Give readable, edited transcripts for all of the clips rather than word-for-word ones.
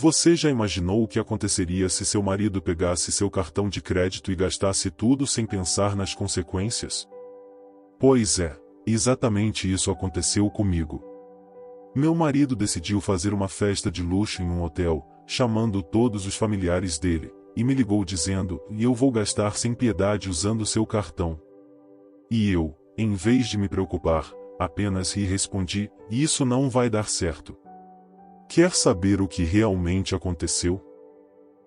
Você já imaginou o que aconteceria se seu marido pegasse seu cartão de crédito e gastasse tudo sem pensar nas consequências? Pois é, exatamente isso aconteceu comigo. Meu marido decidiu fazer uma festa de luxo em um hotel, chamando todos os familiares dele, e me ligou dizendo: "Eu vou gastar sem piedade usando seu cartão." E eu, em vez de me preocupar, apenas ri e respondi: "Isso não vai dar certo." Quer saber o que realmente aconteceu?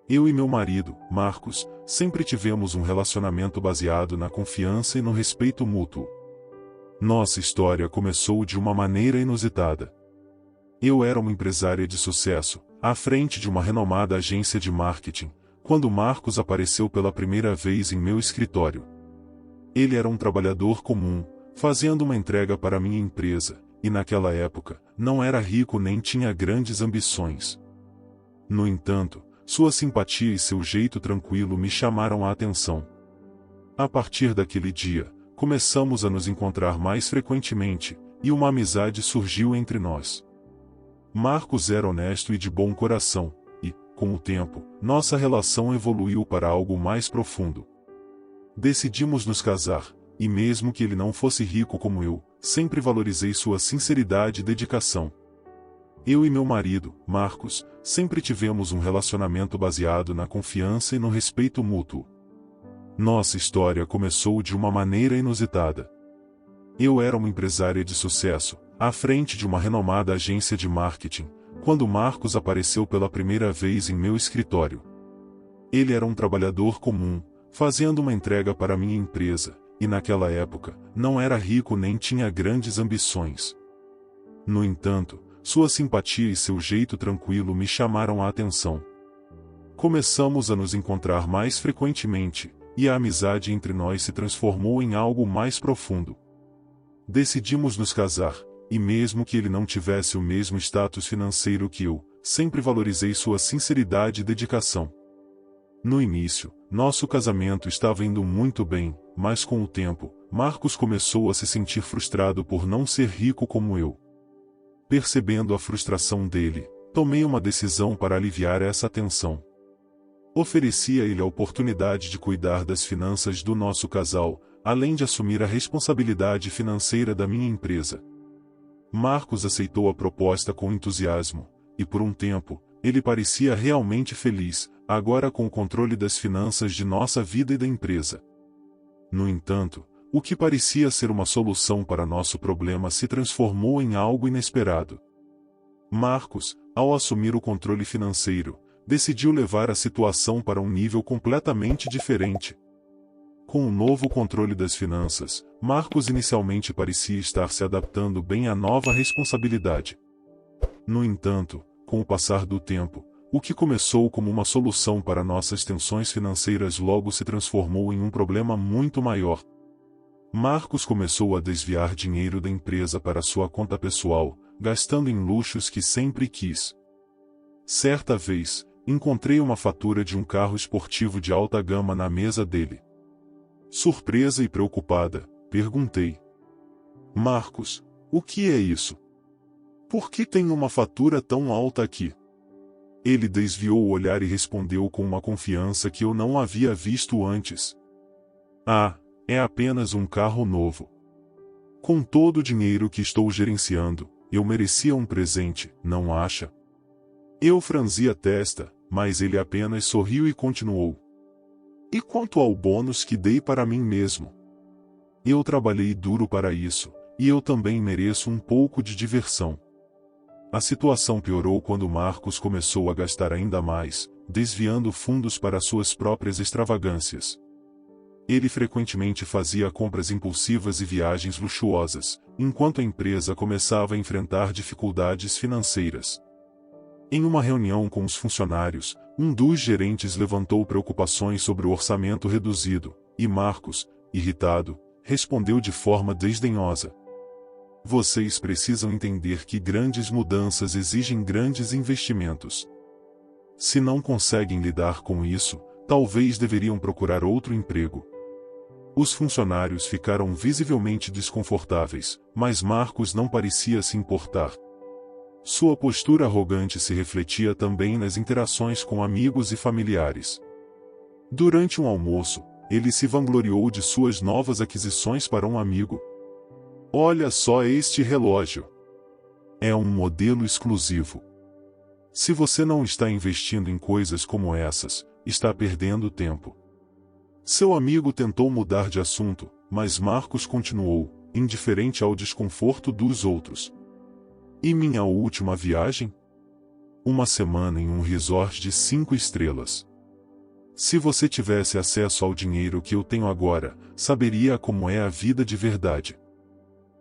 Eu e meu marido, Marcos, sempre tivemos um relacionamento baseado na confiança e no respeito mútuo. Nossa história começou de uma maneira inusitada. Eu era uma empresária de sucesso, à frente de uma renomada agência de marketing, quando Marcos apareceu pela primeira vez em meu escritório. Ele era um trabalhador comum, fazendo uma entrega para minha empresa, e naquela época, não era rico nem tinha grandes ambições. No entanto, sua simpatia e seu jeito tranquilo me chamaram a atenção. A partir daquele dia, começamos a nos encontrar mais frequentemente, e uma amizade surgiu entre nós. Marcos era honesto e de bom coração, e, com o tempo, nossa relação evoluiu para algo mais profundo. Decidimos nos casar, e mesmo que ele não fosse rico como eu, sempre valorizei sua sinceridade e dedicação. Eu e meu marido, Marcos, sempre tivemos um relacionamento baseado na confiança e no respeito mútuo. Nossa história começou de uma maneira inusitada. Eu era uma empresária de sucesso, à frente de uma renomada agência de marketing, quando Marcos apareceu pela primeira vez em meu escritório. Ele era um trabalhador comum, fazendo uma entrega para minha empresa, e naquela época, não era rico nem tinha grandes ambições. No entanto, sua simpatia e seu jeito tranquilo me chamaram a atenção. Começamos a nos encontrar mais frequentemente, e a amizade entre nós se transformou em algo mais profundo. Decidimos nos casar, e mesmo que ele não tivesse o mesmo status financeiro que eu, sempre valorizei sua sinceridade e dedicação. No início, nosso casamento estava indo muito bem, mas com o tempo, Marcos começou a se sentir frustrado por não ser rico como eu. Percebendo a frustração dele, tomei uma decisão para aliviar essa tensão. Ofereci a ele a oportunidade de cuidar das finanças do nosso casal, além de assumir a responsabilidade financeira da minha empresa. Marcos aceitou a proposta com entusiasmo, e por um tempo, ele parecia realmente feliz, agora com o controle das finanças de nossa vida e da empresa. No entanto, o que parecia ser uma solução para nosso problema se transformou em algo inesperado. Marcos, ao assumir o controle financeiro, decidiu levar a situação para um nível completamente diferente. Com o novo controle das finanças, Marcos inicialmente parecia estar se adaptando bem à nova responsabilidade. No entanto, com o passar do tempo, o que começou como uma solução para nossas tensões financeiras logo se transformou em um problema muito maior. Marcos começou a desviar dinheiro da empresa para sua conta pessoal, gastando em luxos que sempre quis. Certa vez, encontrei uma fatura de um carro esportivo de alta gama na mesa dele. Surpresa e preocupada, perguntei: "Marcos, o que é isso? Por que tem uma fatura tão alta aqui?" Ele desviou o olhar e respondeu com uma confiança que eu não havia visto antes: "Ah, é apenas um carro novo. Com todo o dinheiro que estou gerenciando, eu merecia um presente, não acha?" Eu franzi a testa, mas ele apenas sorriu e continuou: "E quanto ao bônus que dei para mim mesmo? Eu trabalhei duro para isso, e eu também mereço um pouco de diversão." A situação piorou quando Marcos começou a gastar ainda mais, desviando fundos para suas próprias extravagâncias. Ele frequentemente fazia compras impulsivas e viagens luxuosas, enquanto a empresa começava a enfrentar dificuldades financeiras. Em uma reunião com os funcionários, um dos gerentes levantou preocupações sobre o orçamento reduzido, e Marcos, irritado, respondeu de forma desdenhosa: "Vocês precisam entender que grandes mudanças exigem grandes investimentos. Se não conseguem lidar com isso, talvez deveriam procurar outro emprego." Os funcionários ficaram visivelmente desconfortáveis, mas Marcos não parecia se importar. Sua postura arrogante se refletia também nas interações com amigos e familiares. Durante um almoço, ele se vangloriou de suas novas aquisições para um amigo. Olha só este relógio. É um modelo exclusivo. Se você não está investindo em coisas como essas, está perdendo tempo. Seu amigo tentou mudar de assunto, mas Marcos continuou, indiferente ao desconforto dos outros. E minha última viagem? Uma semana em um resort de 5 estrelas. Se você tivesse acesso ao dinheiro que eu tenho agora, saberia como é a vida de verdade.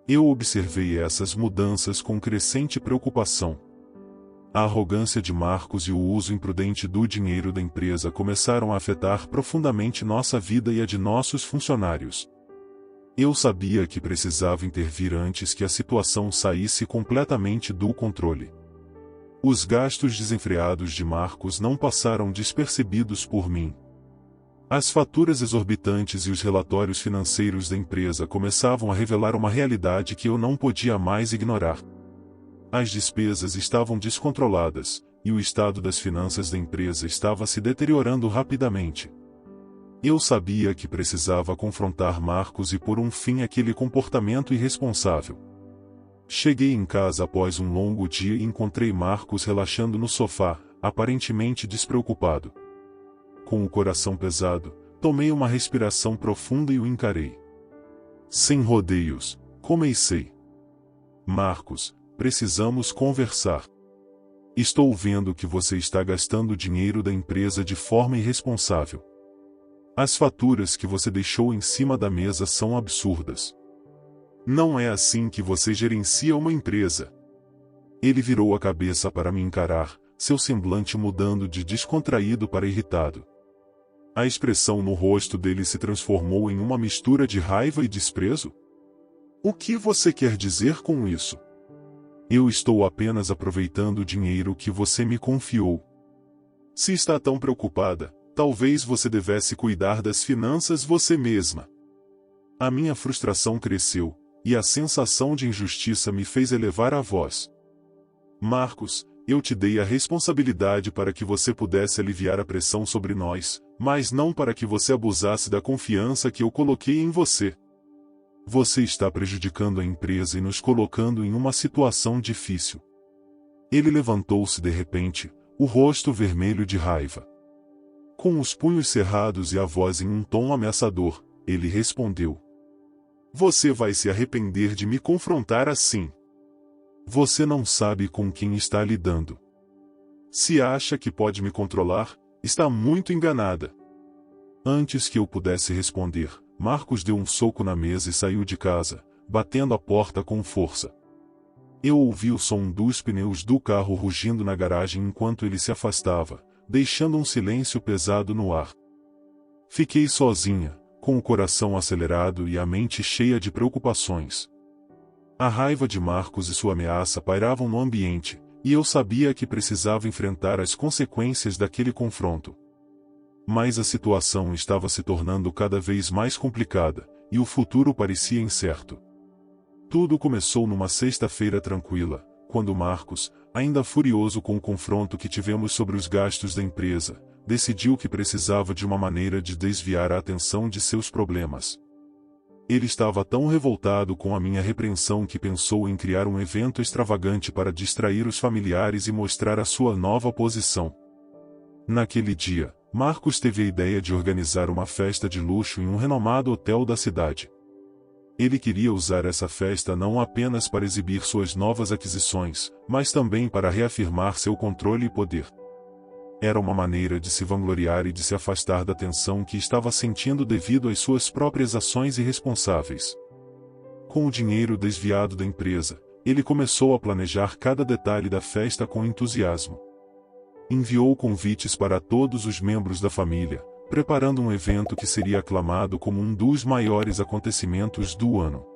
Eu observei essas mudanças com crescente preocupação. A arrogância de Marcos e o uso imprudente do dinheiro da empresa começaram a afetar profundamente nossa vida e a de nossos funcionários. Eu sabia que precisava intervir antes que a situação saísse completamente do controle. Os gastos desenfreados de Marcos não passaram despercebidos por mim. As faturas exorbitantes e os relatórios financeiros da empresa começavam a revelar uma realidade que eu não podia mais ignorar. As despesas estavam descontroladas, e o estado das finanças da empresa estava se deteriorando rapidamente. Eu sabia que precisava confrontar Marcos e pôr um fim àquele comportamento irresponsável. Cheguei em casa após um longo dia e encontrei Marcos relaxando no sofá, aparentemente despreocupado. Com o coração pesado, tomei uma respiração profunda e o encarei. Sem rodeios, comecei. Marcos, precisamos conversar. Estou vendo que você está gastando o dinheiro da empresa de forma irresponsável. As faturas que você deixou em cima da mesa são absurdas. Não é assim que você gerencia uma empresa. Ele virou a cabeça para me encarar, seu semblante mudando de descontraído para irritado. A expressão no rosto dele se transformou em uma mistura de raiva e desprezo. O que você quer dizer com isso? Eu estou apenas aproveitando o dinheiro que você me confiou. Se está tão preocupada, talvez você devesse cuidar das finanças você mesma. A minha frustração cresceu, e a sensação de injustiça me fez elevar a voz. Marcos, eu te dei a responsabilidade para que você pudesse aliviar a pressão sobre nós, mas não para que você abusasse da confiança que eu coloquei em você. Você está prejudicando a empresa e nos colocando em uma situação difícil. Ele levantou-se de repente, o rosto vermelho de raiva. Com os punhos cerrados e a voz em um tom ameaçador, ele respondeu: Você vai se arrepender de me confrontar assim. Você não sabe com quem está lidando. Se acha que pode me controlar, está muito enganada. Antes que eu pudesse responder, Marcos deu um soco na mesa e saiu de casa, batendo a porta com força. Eu ouvi o som dos pneus do carro rugindo na garagem enquanto ele se afastava, deixando um silêncio pesado no ar. Fiquei sozinha, com o coração acelerado e a mente cheia de preocupações. A raiva de Marcos e sua ameaça pairavam no ambiente, e eu sabia que precisava enfrentar as consequências daquele confronto. Mas a situação estava se tornando cada vez mais complicada, e o futuro parecia incerto. Tudo começou numa sexta-feira tranquila, quando Marcos, ainda furioso com o confronto que tivemos sobre os gastos da empresa, decidiu que precisava de uma maneira de desviar a atenção de seus problemas. Ele estava tão revoltado com a minha repreensão que pensou em criar um evento extravagante para distrair os familiares e mostrar a sua nova posição. Naquele dia, Marcos teve a ideia de organizar uma festa de luxo em um renomado hotel da cidade. Ele queria usar essa festa não apenas para exibir suas novas aquisições, mas também para reafirmar seu controle e poder. Era uma maneira de se vangloriar e de se afastar da tensão que estava sentindo devido às suas próprias ações irresponsáveis. Com o dinheiro desviado da empresa, ele começou a planejar cada detalhe da festa com entusiasmo. Enviou convites para todos os membros da família, preparando um evento que seria aclamado como um dos maiores acontecimentos do ano.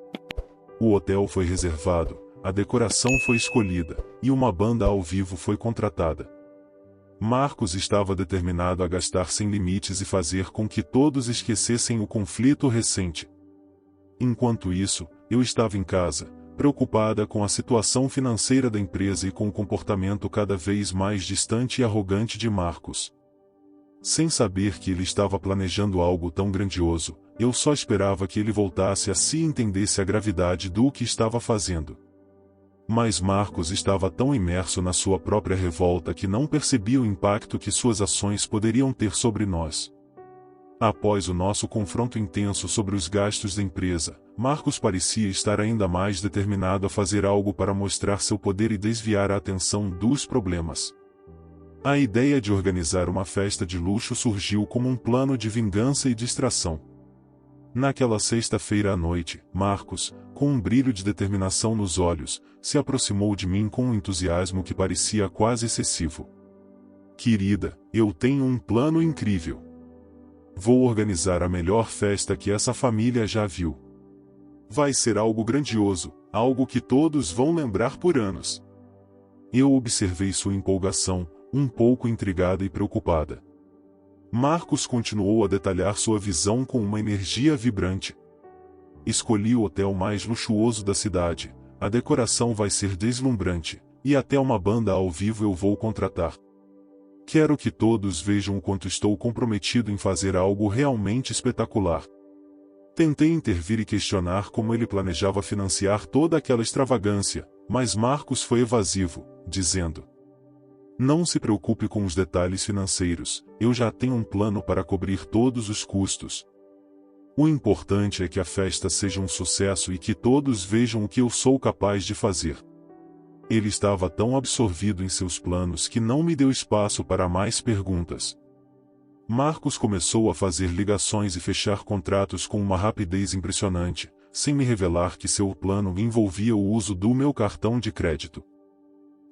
O hotel foi reservado, a decoração foi escolhida, e uma banda ao vivo foi contratada. Marcos estava determinado a gastar sem limites e fazer com que todos esquecessem o conflito recente. Enquanto isso, eu estava em casa, preocupada com a situação financeira da empresa e com o comportamento cada vez mais distante e arrogante de Marcos. Sem saber que ele estava planejando algo tão grandioso, eu só esperava que ele voltasse a si e entendesse a gravidade do que estava fazendo. Mas Marcos estava tão imerso na sua própria revolta que não percebia o impacto que suas ações poderiam ter sobre nós. Após o nosso confronto intenso sobre os gastos da empresa, Marcos parecia estar ainda mais determinado a fazer algo para mostrar seu poder e desviar a atenção dos problemas. A ideia de organizar uma festa de luxo surgiu como um plano de vingança e distração. Naquela sexta-feira à noite, Marcos, com um brilho de determinação nos olhos, se aproximou de mim com um entusiasmo que parecia quase excessivo. Querida, eu tenho um plano incrível. Vou organizar a melhor festa que essa família já viu. Vai ser algo grandioso, algo que todos vão lembrar por anos. Eu observei sua empolgação, um pouco intrigada e preocupada. Marcos continuou a detalhar sua visão com uma energia vibrante. Escolhi o hotel mais luxuoso da cidade, a decoração vai ser deslumbrante, e até uma banda ao vivo eu vou contratar. Quero que todos vejam o quanto estou comprometido em fazer algo realmente espetacular. Tentei intervir e questionar como ele planejava financiar toda aquela extravagância, mas Marcos foi evasivo, dizendo: não se preocupe com os detalhes financeiros, eu já tenho um plano para cobrir todos os custos. O importante é que a festa seja um sucesso e que todos vejam o que eu sou capaz de fazer. Ele estava tão absorvido em seus planos que não me deu espaço para mais perguntas. Marcos começou a fazer ligações e fechar contratos com uma rapidez impressionante, sem me revelar que seu plano envolvia o uso do meu cartão de crédito.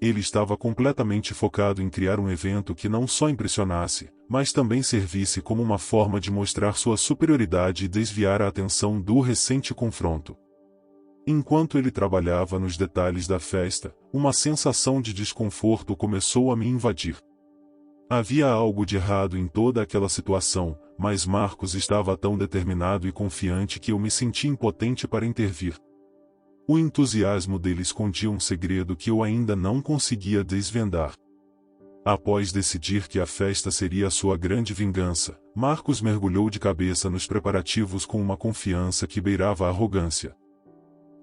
Ele estava completamente focado em criar um evento que não só impressionasse, mas também servisse como uma forma de mostrar sua superioridade e desviar a atenção do recente confronto. Enquanto ele trabalhava nos detalhes da festa, uma sensação de desconforto começou a me invadir. Havia algo de errado em toda aquela situação, mas Marcos estava tão determinado e confiante que eu me senti impotente para intervir. O entusiasmo dele escondia um segredo que eu ainda não conseguia desvendar. Após decidir que a festa seria a sua grande vingança, Marcos mergulhou de cabeça nos preparativos com uma confiança que beirava a arrogância.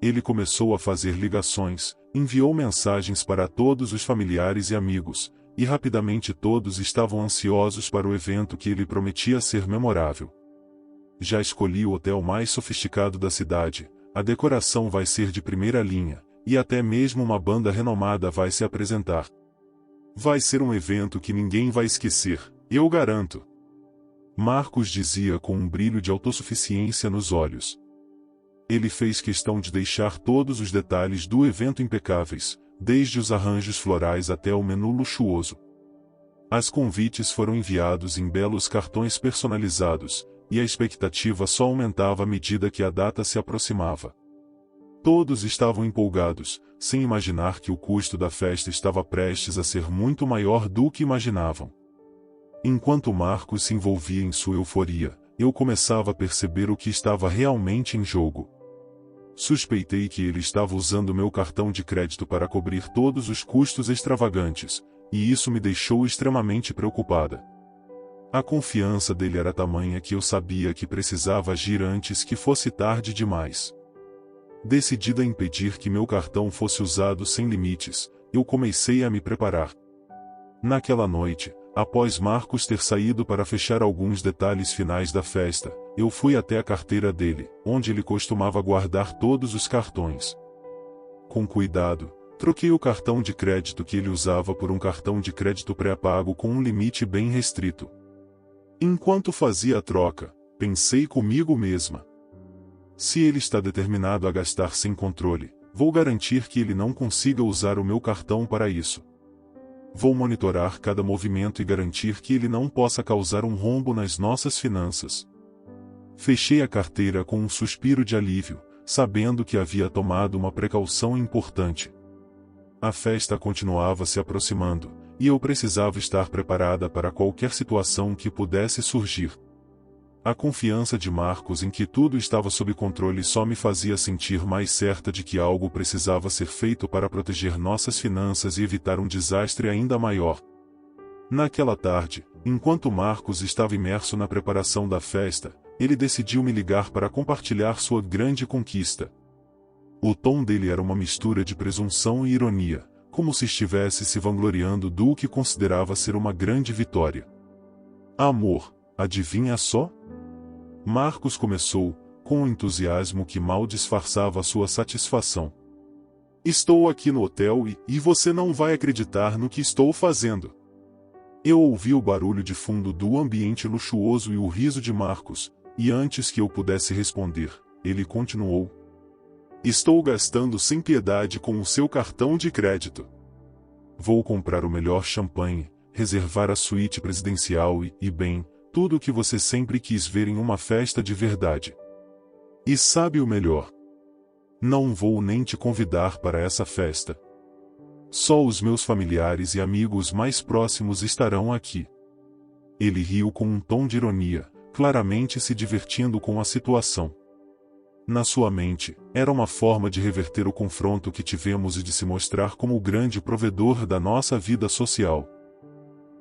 Ele começou a fazer ligações, enviou mensagens para todos os familiares e amigos, e rapidamente todos estavam ansiosos para o evento que ele prometia ser memorável. Já escolhi o hotel mais sofisticado da cidade, a decoração vai ser de primeira linha, e até mesmo uma banda renomada vai se apresentar. Vai ser um evento que ninguém vai esquecer, eu garanto. Marcos dizia com um brilho de autossuficiência nos olhos. Ele fez questão de deixar todos os detalhes do evento impecáveis, desde os arranjos florais até o menu luxuoso. As convites foram enviados em belos cartões personalizados, e a expectativa só aumentava à medida que a data se aproximava. Todos estavam empolgados, sem imaginar que o custo da festa estava prestes a ser muito maior do que imaginavam. Enquanto Marcos se envolvia em sua euforia, eu começava a perceber o que estava realmente em jogo. Suspeitei que ele estava usando meu cartão de crédito para cobrir todos os custos extravagantes, e isso me deixou extremamente preocupada. A confiança dele era tamanha que eu sabia que precisava agir antes que fosse tarde demais. Decidida a impedir que meu cartão fosse usado sem limites, eu comecei a me preparar. Naquela noite, após Marcos ter saído para fechar alguns detalhes finais da festa, eu fui até a carteira dele, onde ele costumava guardar todos os cartões. Com cuidado, troquei o cartão de crédito que ele usava por um cartão de crédito pré-pago com um limite bem restrito. Enquanto fazia a troca, pensei comigo mesma. Se ele está determinado a gastar sem controle, vou garantir que ele não consiga usar o meu cartão para isso. Vou monitorar cada movimento e garantir que ele não possa causar um rombo nas nossas finanças. Fechei a carteira com um suspiro de alívio, sabendo que havia tomado uma precaução importante. A festa continuava se aproximando, e eu precisava estar preparada para qualquer situação que pudesse surgir. A confiança de Marcos em que tudo estava sob controle só me fazia sentir mais certa de que algo precisava ser feito para proteger nossas finanças e evitar um desastre ainda maior. Naquela tarde, enquanto Marcos estava imerso na preparação da festa, ele decidiu me ligar para compartilhar sua grande conquista. O tom dele era uma mistura de presunção e ironia, como se estivesse se vangloriando do que considerava ser uma grande vitória. Amor, adivinha só? Marcos começou, com um entusiasmo que mal disfarçava sua satisfação. Estou aqui no hotel e você não vai acreditar no que estou fazendo. Eu ouvi o barulho de fundo do ambiente luxuoso e o riso de Marcos, e antes que eu pudesse responder, ele continuou. Estou gastando sem piedade com o seu cartão de crédito. Vou comprar o melhor champanhe, reservar a suíte presidencial e bem, tudo o que você sempre quis ver em uma festa de verdade. E sabe o melhor? Não vou nem te convidar para essa festa. Só os meus familiares e amigos mais próximos estarão aqui. Ele riu com um tom de ironia, claramente se divertindo com a situação. Na sua mente, era uma forma de reverter o confronto que tivemos e de se mostrar como o grande provedor da nossa vida social.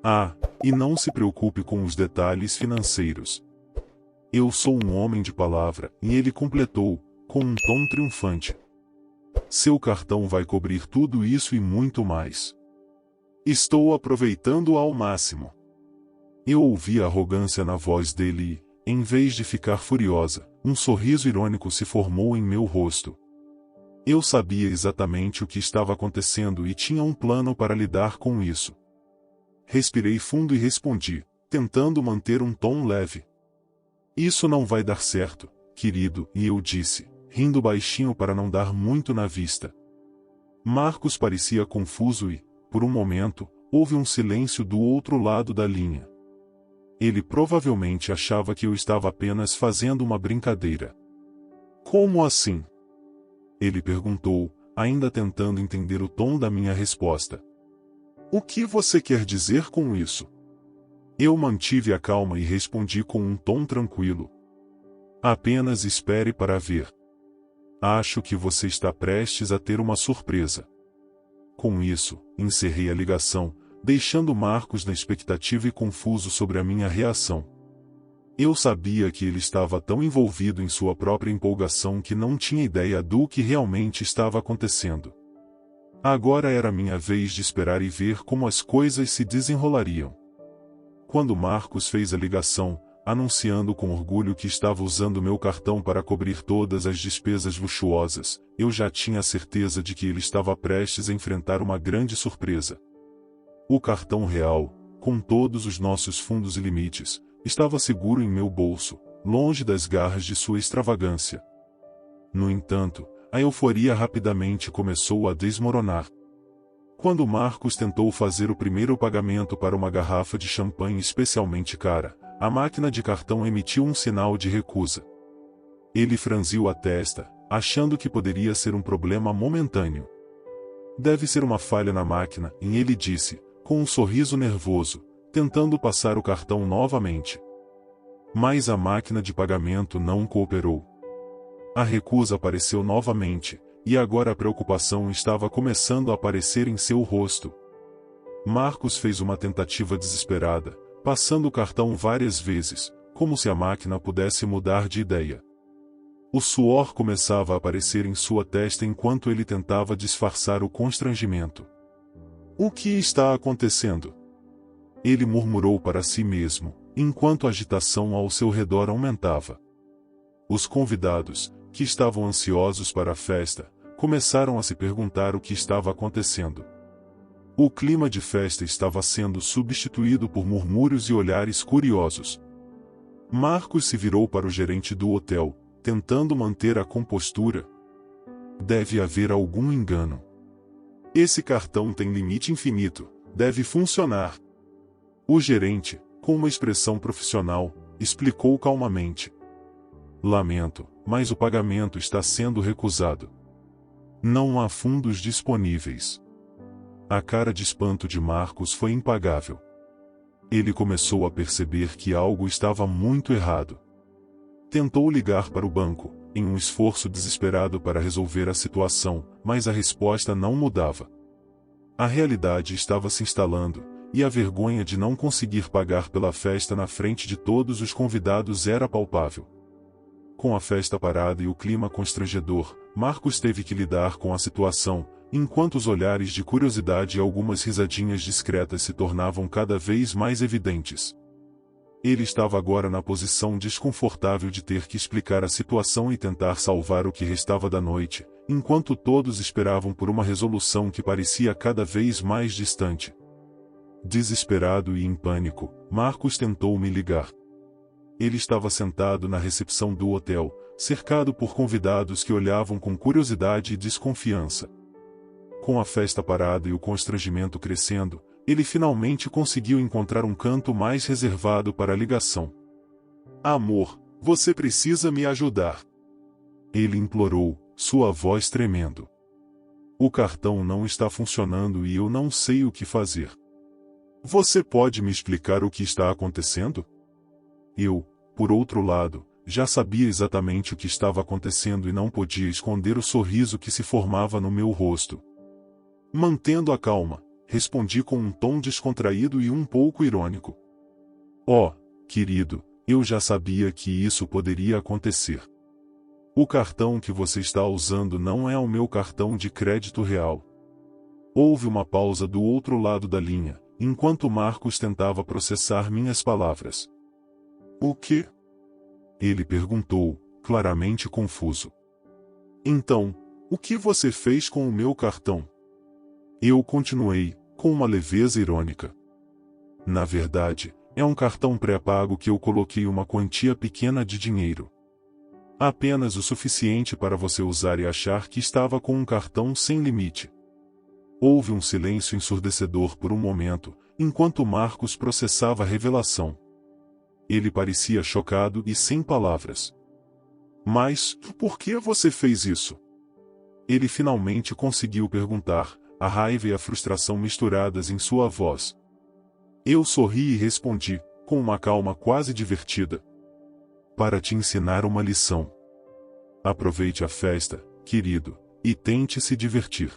Ah, e não se preocupe com os detalhes financeiros. Eu sou um homem de palavra, e ele completou, com um tom triunfante. Seu cartão vai cobrir tudo isso e muito mais. Estou aproveitando ao máximo. Eu ouvi a arrogância na voz dele e, em vez de ficar furiosa, um sorriso irônico se formou em meu rosto. Eu sabia exatamente o que estava acontecendo e tinha um plano para lidar com isso. Respirei fundo e respondi, tentando manter um tom leve. Isso não vai dar certo, querido, e eu disse, rindo baixinho para não dar muito na vista. Marcos parecia confuso e, por um momento, houve um silêncio do outro lado da linha. Ele provavelmente achava que eu estava apenas fazendo uma brincadeira. Como assim? Ele perguntou, ainda tentando entender o tom da minha resposta. O que você quer dizer com isso? Eu mantive a calma e respondi com um tom tranquilo. Apenas espere para ver. Acho que você está prestes a ter uma surpresa. Com isso, encerrei a ligação, deixando Marcos na expectativa e confuso sobre a minha reação. Eu sabia que ele estava tão envolvido em sua própria empolgação que não tinha ideia do que realmente estava acontecendo. Agora era minha vez de esperar e ver como as coisas se desenrolariam. Quando Marcos fez a ligação, anunciando com orgulho que estava usando meu cartão para cobrir todas as despesas luxuosas, eu já tinha a certeza de que ele estava prestes a enfrentar uma grande surpresa. O cartão real, com todos os nossos fundos e limites, estava seguro em meu bolso, longe das garras de sua extravagância. No entanto, a euforia rapidamente começou a desmoronar. Quando Marcos tentou fazer o primeiro pagamento para uma garrafa de champanhe especialmente cara, a máquina de cartão emitiu um sinal de recusa. Ele franziu a testa, achando que poderia ser um problema momentâneo. Deve ser uma falha na máquina, e ele disse, com um sorriso nervoso, tentando passar o cartão novamente. Mas a máquina de pagamento não cooperou. A recusa apareceu novamente, e agora a preocupação estava começando a aparecer em seu rosto. Marcos fez uma tentativa desesperada, passando o cartão várias vezes, como se a máquina pudesse mudar de ideia. O suor começava a aparecer em sua testa enquanto ele tentava disfarçar o constrangimento. O que está acontecendo? Ele murmurou para si mesmo, enquanto a agitação ao seu redor aumentava. Os convidados, que estavam ansiosos para a festa, começaram a se perguntar o que estava acontecendo. O clima de festa estava sendo substituído por murmúrios e olhares curiosos. Marcos se virou para o gerente do hotel, tentando manter a compostura. Deve haver algum engano. Esse cartão tem limite infinito, deve funcionar. O gerente, com uma expressão profissional, explicou calmamente. Lamento, mas o pagamento está sendo recusado. Não há fundos disponíveis. A cara de espanto de Marcos foi impagável. Ele começou a perceber que algo estava muito errado. Tentou ligar para o banco, em um esforço desesperado para resolver a situação, mas a resposta não mudava. A realidade estava se instalando, e a vergonha de não conseguir pagar pela festa na frente de todos os convidados era palpável. Com a festa parada e o clima constrangedor, Marcos teve que lidar com a situação, enquanto os olhares de curiosidade e algumas risadinhas discretas se tornavam cada vez mais evidentes. Ele estava agora na posição desconfortável de ter que explicar a situação e tentar salvar o que restava da noite, enquanto todos esperavam por uma resolução que parecia cada vez mais distante. Desesperado e em pânico, Marcos tentou me ligar. Ele estava sentado na recepção do hotel, cercado por convidados que olhavam com curiosidade e desconfiança. Com a festa parada e o constrangimento crescendo, ele finalmente conseguiu encontrar um canto mais reservado para a ligação. "Amor, você precisa me ajudar", ele implorou, sua voz tremendo. "O cartão não está funcionando e eu não sei o que fazer. Você pode me explicar o que está acontecendo?" Eu, por outro lado, já sabia exatamente o que estava acontecendo e não podia esconder o sorriso que se formava no meu rosto. Mantendo a calma, respondi com um tom descontraído e um pouco irônico. "Oh, querido, eu já sabia que isso poderia acontecer. O cartão que você está usando não é o meu cartão de crédito real." Houve uma pausa do outro lado da linha, enquanto Marcos tentava processar minhas palavras. "O quê?" ele perguntou, claramente confuso. "Então, o que você fez com o meu cartão?" Eu continuei, com uma leveza irônica. "Na verdade, é um cartão pré-pago que eu coloquei uma quantia pequena de dinheiro. Apenas o suficiente para você usar e achar que estava com um cartão sem limite." Houve um silêncio ensurdecedor por um momento, enquanto Marcos processava a revelação. Ele parecia chocado e sem palavras. "Mas, por que você fez isso?" Ele finalmente conseguiu perguntar, a raiva e a frustração misturadas em sua voz. Eu sorri e respondi, com uma calma quase divertida. "Para te ensinar uma lição. Aproveite a festa, querido, e tente se divertir."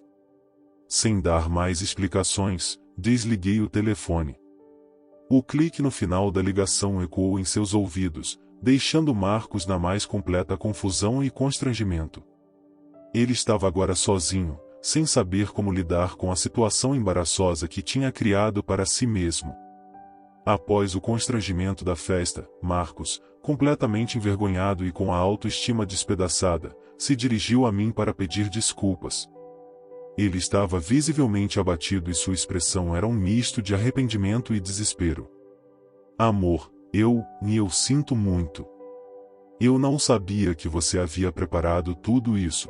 Sem dar mais explicações, desliguei o telefone. O clique no final da ligação ecoou em seus ouvidos, deixando Marcos na mais completa confusão e constrangimento. Ele estava agora sozinho, sem saber como lidar com a situação embaraçosa que tinha criado para si mesmo. Após o constrangimento da festa, Marcos, completamente envergonhado e com a autoestima despedaçada, se dirigiu a mim para pedir desculpas. Ele estava visivelmente abatido e sua expressão era um misto de arrependimento e desespero. "Amor, eu sinto muito. Eu não sabia que você havia preparado tudo isso.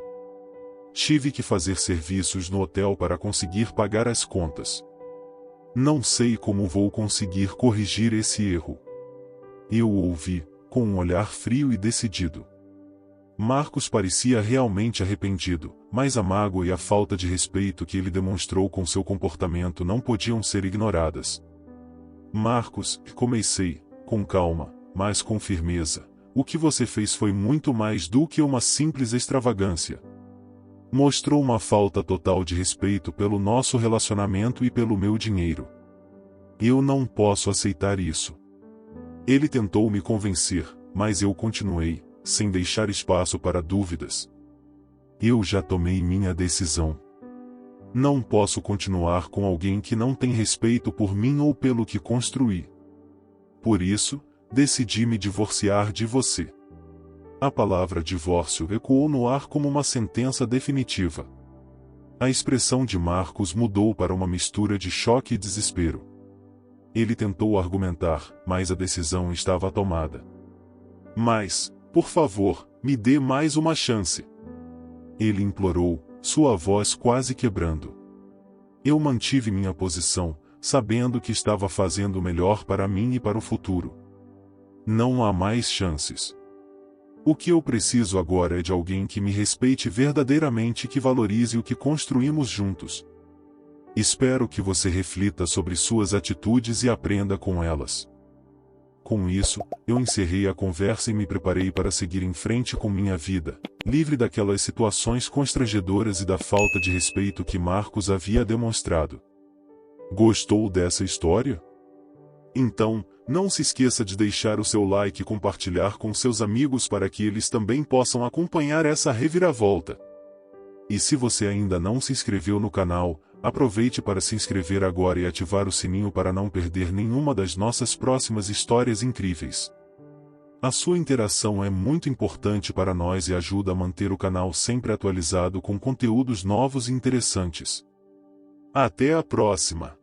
Tive que fazer serviços no hotel para conseguir pagar as contas. Não sei como vou conseguir corrigir esse erro." Eu o ouvi, com um olhar frio e decidido. Marcos parecia realmente arrependido, mas a mágoa e a falta de respeito que ele demonstrou com seu comportamento não podiam ser ignoradas. "Marcos", comecei, com calma, mas com firmeza, "o que você fez foi muito mais do que uma simples extravagância. Mostrou uma falta total de respeito pelo nosso relacionamento e pelo meu dinheiro. Eu não posso aceitar isso." Ele tentou me convencer, mas eu continuei, sem deixar espaço para dúvidas. "Eu já tomei minha decisão. Não posso continuar com alguém que não tem respeito por mim ou pelo que construí. Por isso, decidi me divorciar de você." A palavra divórcio ecoou no ar como uma sentença definitiva. A expressão de Marcos mudou para uma mistura de choque e desespero. Ele tentou argumentar, mas a decisão estava tomada. "Mas, por favor, me dê mais uma chance." Ele implorou, sua voz quase quebrando. Eu mantive minha posição, sabendo que estava fazendo o melhor para mim e para o futuro. "Não há mais chances. O que eu preciso agora é de alguém que me respeite verdadeiramente e que valorize o que construímos juntos. Espero que você reflita sobre suas atitudes e aprenda com elas." Com isso, eu encerrei a conversa e me preparei para seguir em frente com minha vida, livre daquelas situações constrangedoras e da falta de respeito que Marcos havia demonstrado. Gostou dessa história? Então, não se esqueça de deixar o seu like e compartilhar com seus amigos para que eles também possam acompanhar essa reviravolta. E se você ainda não se inscreveu no canal, aproveite para se inscrever agora e ativar o sininho para não perder nenhuma das nossas próximas histórias incríveis. A sua interação é muito importante para nós e ajuda a manter o canal sempre atualizado com conteúdos novos e interessantes. Até a próxima!